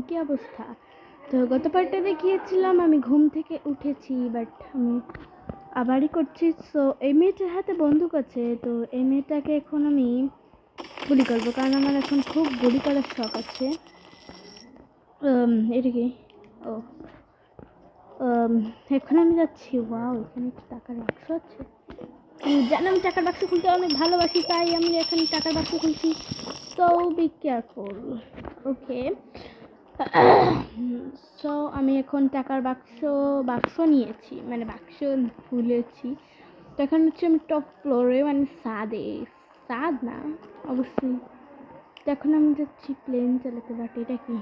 কি অবস্থা? তো গত পার্টে দেখিয়েছিলাম আমি ঘুম থেকে উঠেছি, বাট আমি আবারই করছি। সো এই মেয়েটার হাতে বন্দুক আছে, তো এই মেয়েটাকে এখন আমি গুলি করবো, কারণ আমার এখন খুব গুলি করার শখ আছে। এটা কি? ও, এখন আমি যাচ্ছি। ওয়াও, এখানে একটা টাকার বাক্স আছে। জানি আমি টাকার বাক্স খুলতে অনেক ভালোবাসি, তাই আমি এখানে টাকার বাক্স খুলছি। So be careful, okay. So আমি এখন টাকার বাক্স নিয়েছি, মানে বাক্স খুলেছি। তো এখন হচ্ছে আমি টপ ফ্লোরে, মানে ছাদ না অবশ্যই। তো এখন আমি যাচ্ছি প্লেন চালাতে, বাট এটা কি?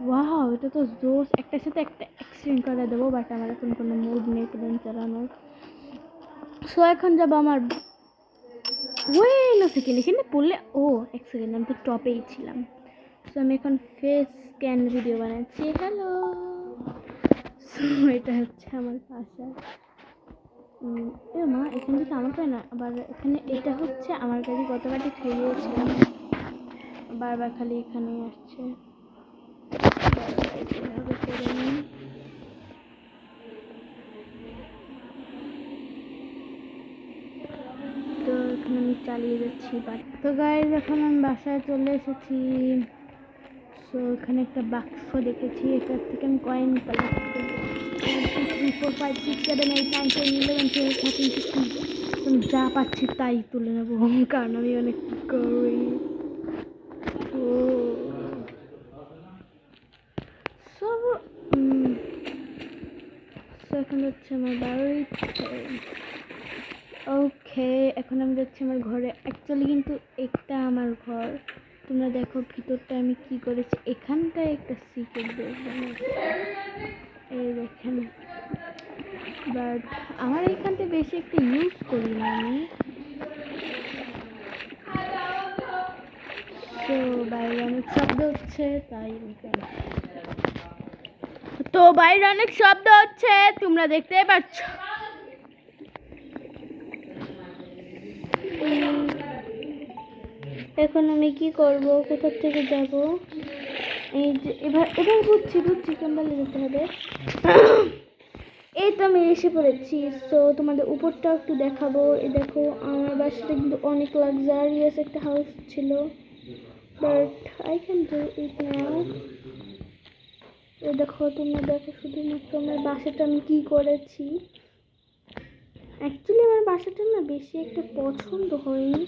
ওয়াও, এটা তো জোস। একটার সাথে একটা এক্সচেঞ্জ করে দেবো, বাট আমার এখন কোনো মুড নেই প্লেন চালানোর। সো এখন যাবো আমার সেকেন্ড এখানে পড়লে। ও এক সেকেন্ড, আমি তো টপেই ছিলাম। সো আমি এখন ফেস স্ক্যান ভিডিও বানাচ্ছি। হ্যালো, সো এটা হচ্ছে আমার বাসা। মা, এখান থেকে আমার পায় না আবার। এখানে এটা হচ্ছে আমার গাড়ি, গতবারটি খেয়েছিলাম, বারবার খালি এখানে আসছে। তো এখানে আমি চালিয়ে যাচ্ছি। তো গাইজ, এখন আমি বাসায় চলে এসেছি। সো এখানে একটা বাক্স দেখেছি, এটার থেকে আমি কয়েন কালেক্ট করবো। 3 4 5 6 7 8 9 10 11 12 13 16 আমি যা পাচ্ছি তাই তুলে নেবো, কারণ আমি অনেক গরিব। এখন যাচ্ছে আমার বাড়িতে। ওকে, এখন আমি যাচ্ছি আমার ঘরে। অ্যাকচুয়ালি কিন্তু এটা আমার ঘর। তোমরা দেখো ভিতরটা আমি কি করেছি। এখানটায় একটা সিক্রেট দেখবেন, এই দেখেন। বাট আমার এইখানটা বেশি একটা ইউজ করি না আমি। তো বাইরে অনেক শব্দ হচ্ছে, তাই তো বাইরে অনেক শব্দ হচ্ছে, তোমরা দেখতেই পাচ্ছ। এখন আমি কি করব, কোথা থেকে যাব? এই যে এবার বুঝছি কেমন যেতে হবে। এই তো আমি এসে পড়েছি। সো তোমাদের উপরটাও একটু দেখাবো। এই দেখো, আমার বাসাটা কিন্তু অনেক লাক্সারিয়াস একটা হাউস ছিল, but I can do it now. এই দেখো, তোমরা দেখো শুধুমাত্র আমার বাসাটা আমি কি করেছি। অ্যাকচুয়ালি আমার বাসাটা না বেশি একটা পছন্দ হয়নি।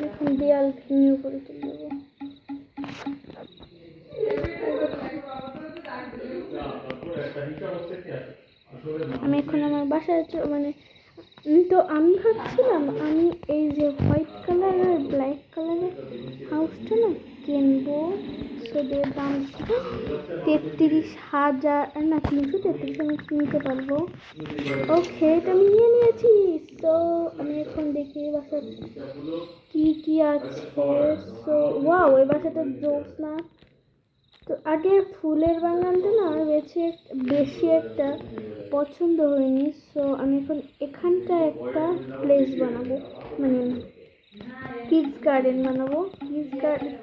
এখন দেয়াল নিউ করে চলে যাবো। আমি এখন আমার বাসায় মানে তো আমি ভাবছিলাম আমি এই যে হোয়াইট কালার আর ব্ল্যাক কালারের হাউসটা না কিনবো। সেদের দাম 33,000 না 333 আমি কিনতে পারবো। ওকে, এটা আমি নিয়ে নিয়েছি। তো আমি এখন দেখি বাসার কি আছে। সো ওয়াও, এই বাসাটা জোস না? তো আগে ফুলের বাগানটা না আমার বেশি একটা পছন্দ হয়নি। সো আমি এখন এখানটা একটা প্লেস বানাবো, মানে কিডস গার্ডেন বানাবো।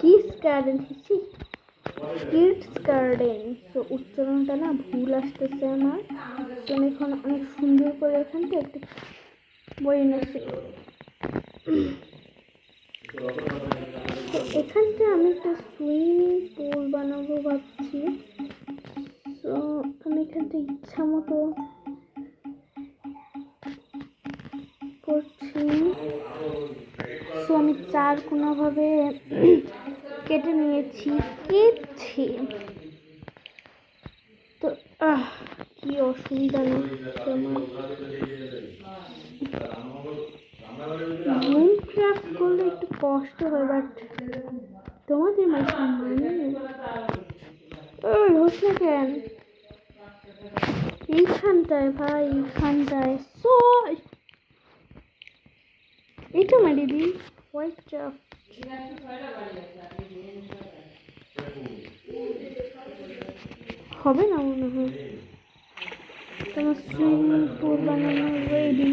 Kids garden. তো উচ্চারণটা না ভুল আসতেছে আমার। তো আমি এখন অনেক সুন্দর করে এখানটা একটা বই এনেছি। তো এখানটা আমি একটা সুইমিং পুল বানাবো ভাবছি। তো আমি এখানটা ইচ্ছা মতো করছি। সো আমি 4 কোনোভাবে কেটে নিয়েছি। তো কি অসুবিধা নেই। জুম ক্রাফট করলে একটু কষ্ট হয়, বাট তোমাদের মাঝে হোস না কেন এইখানটায় ভাই, এইখানটায়। সো এটা মারি দি হোয়াইট ক্রাফট হবে না মনে হয়। তোমার সুইমিং পুল বানানো রেডি।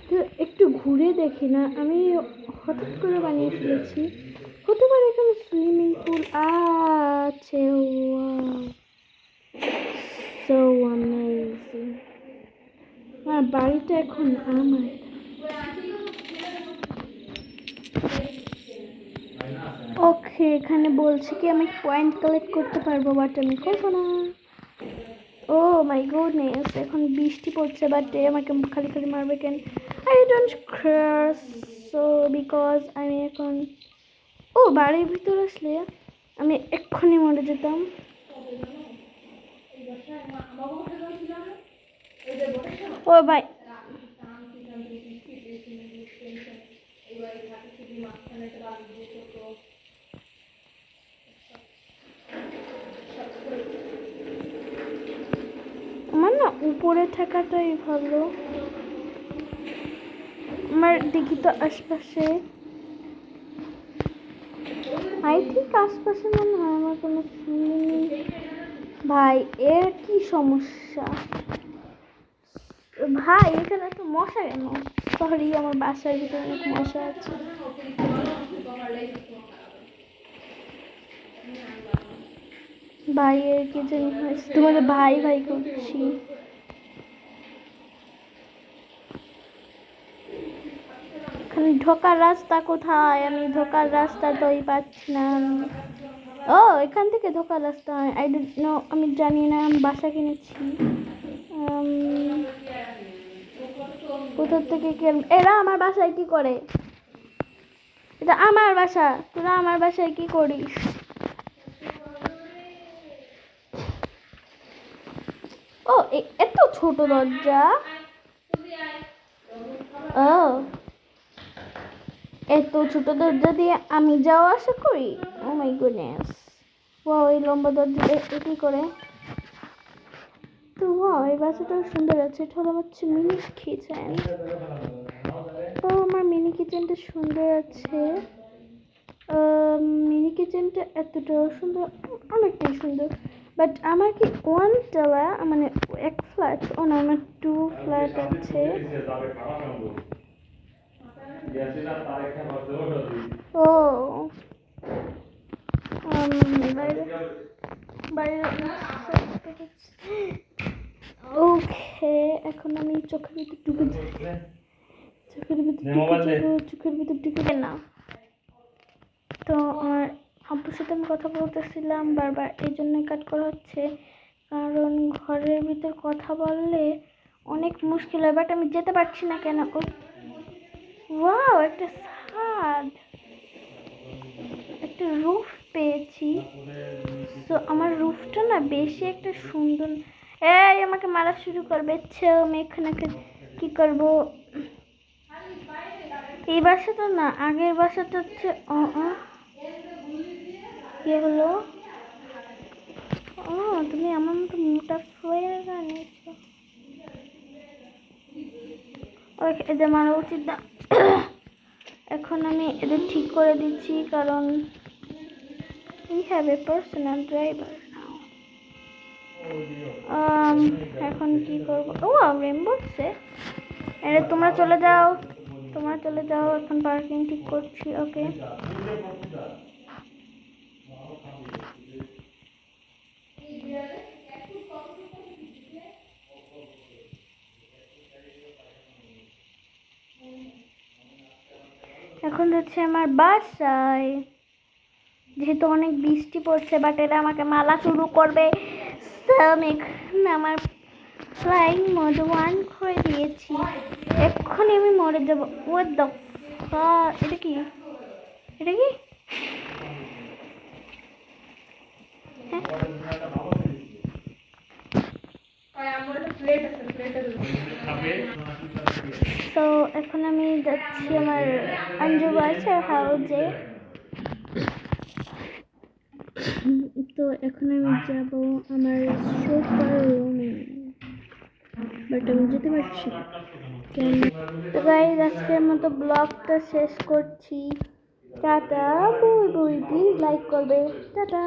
তো একটু ঘুরে দেখি না, আমি হঠাৎ করে বানিয়ে ফেলেছি। হতে পারে এখানে সুইমিং পুল এটা এখন আমার। ওকে, এখানে বলছে কি আমি পয়েন্ট কালেক্ট করতে পারবো, বাট আমি করবো না। ও মাই গুডনেস, এখন বৃষ্টি পড়ছে, বাট আমাকে খালি খালি মারবে কেন? I don't care, so because আমি এখন বাড়ির ভিতর আসলে আমি এক্ষুনি মরে যেতাম। ও ভাই, আমার না উপরে থাকাটাই ভালো। আমার দেখি তো আশপাশে, আই থিঙ্ক আশপাশে মনে হয় আমার কোনো নেই। ভাই এর কি সমস্যা ভাই? এখানে তো মশা কেন? সরি, আমার বাসার ভিতরে অনেক মশা আছে। ভাই এর কি জানি হয়েছে, তোমাদের ভাই ভাই করছি। এখানে ঢোকার রাস্তা কোথায়? আমি ঢোকার রাস্তা তোই পাচ্ছি না। ও এখান থেকে ঢোকার রাস্তা, আই ডোন্ট নো, আমি জানি না। আমি বাসা কিনেছি, কোথা থেকে এরা আমার বাসায় কি করে? এটা আমার বাসা, তোরা আমার বাসায় কি করিস? ও এত ছোট দরজা। ও এত ছোট দরজা দিয়ে আমি যাওয়া আসা করি? ও মাই গুডনেস। ওই লম্বা দরজা কি করে? তো এই বাসাটা সুন্দর আছে। এটা হলো হচ্ছে মিনি কিচেন। ও আমার মিনি কিচেনটা সুন্দর আছে। মিনি কিচেনটা এতটাও সুন্দর, অনেকটাই সুন্দর। বাট আমার কি ওয়ান তলা, মানে এক ফ্ল্যাট? ও না, আমার 2 ফ্ল্যাট আছে। ও ওকে, এখন আমি চোখের ভিতর ঢুকে যাই, চোখের ভিতর ঢুকে না। তো আমার আব্বুর সাথে আমি কথা বলতেছিলাম বারবার, এই জন্যই কাট করা হচ্ছে, কারণ ঘরের ভিতর কথা বললে অনেক মুশকিল হয়। বাট আমি যেতে পারছি না কেন? ওয়াও, একটা ছাদ, একটা রুফ পেয়েছি। তো আমার রুফটা না বেশি একটা সুন্দর। এই আমাকে মারা শুরু করবে, আমি এখানে কি করব? এই বাসাটা না, আগের বাসাটা হচ্ছে কি হলো? তুমি আমার মতো মোটা হয়ে জানিয়েছো। এদের মারা উচিত না। এখন আমি এদের ঠিক করে দিচ্ছি, কারণ we have a personal driver now. এখন কি করব? রেইনবো সে, তোমরা চলে যাও, এখন পার্কিং ঠিক করছি। ওকে, এখন হচ্ছে আমার বাসায়, যেহেতু অনেক বৃষ্টি পড়ছে, বাট এরা আমাকে মালা শুরু করবে। আমার ফ্লাইং মোড 1 করে দিয়েছি, এক্ষুনি আমি মরে যাব। ওয়াট দ্য ফাক, এটা কি? তো এখন আমি যাচ্ছি আমার আঞ্জু বাসার হাউজে। তো এখন আমি যাব আমার সোফার রুমে, বাট আমি যেতে পারছি না কেন? তো গাইস, আজকের মতো ব্লগটা শেষ করছি। টাটা, বুই বুই, প্লিজ লাইক করবে। টাটা।